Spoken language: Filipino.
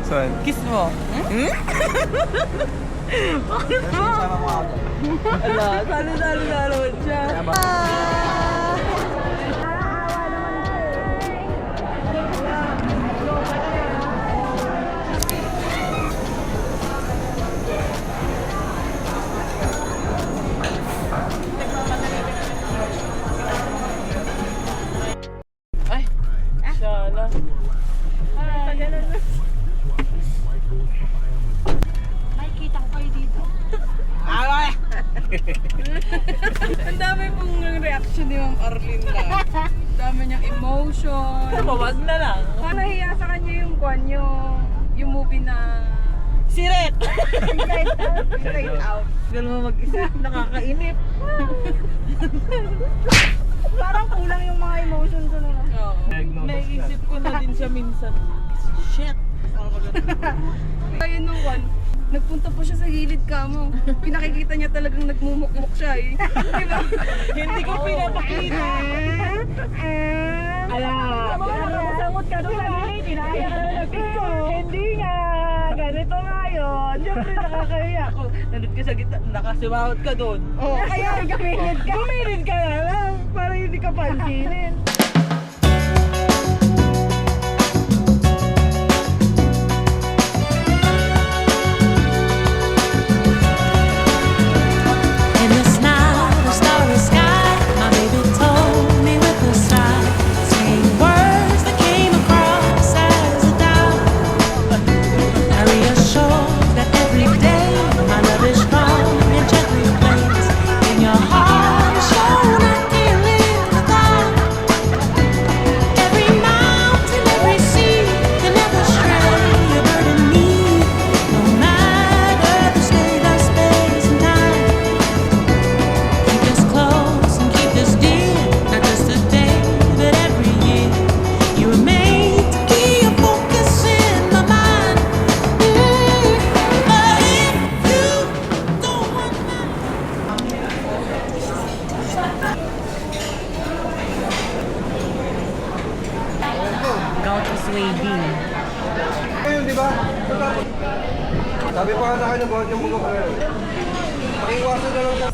Saan? Kiss mo. Hmm? Bakit mo? Sama mo ako dyan. Ala, salo-salo na naman siya. Ay, shala. Makikita ko kayo dito. Ang dami pong reaction ni Ma'am Arlene lang. Ang dami niyang emotion. Wag na lang. Nahiya sa kanya yung yung movie na Siret! Inside Out. Ganun mo mag-isa. Nakakainip. Parang kulang yung mga emotion ko na. Oo. Naisip ko na din siya minsan. Shit! Ayun nung nagpunta po siya sa gilid kamo. Pinakikita niya talagang nagmumukmuk siya eh. Diba? Hindi ko pinapakita. Ala! Samot ka doon sa gilid. Inaya ka na nag-picture. Hindi nga. Ganito nga yun. Siyempre nakakahiya ako. Nandun ka sa gitna, nakasiwahot ka doon. Oh, kaya gumilid ka. Gumilid ka na lang para hindi ka pansinin. In this night of starry sky, my baby told me with a sigh, saying words that came across as a doubt. I reassured that every day my love is strong and gently placed in your heart. Is shown I can't live without. Every mountain, every sea can never stray a bird in me, no matter the state of space and time. Keep us close and keep us dear, not just today, but every year. You were made to be a focus in my mind. But if you don't want my Gout is waving. Ayun, di ba? Sabi pa nga sa akin ng bawat yung bugok na yun. Pakiwasan na lang sa...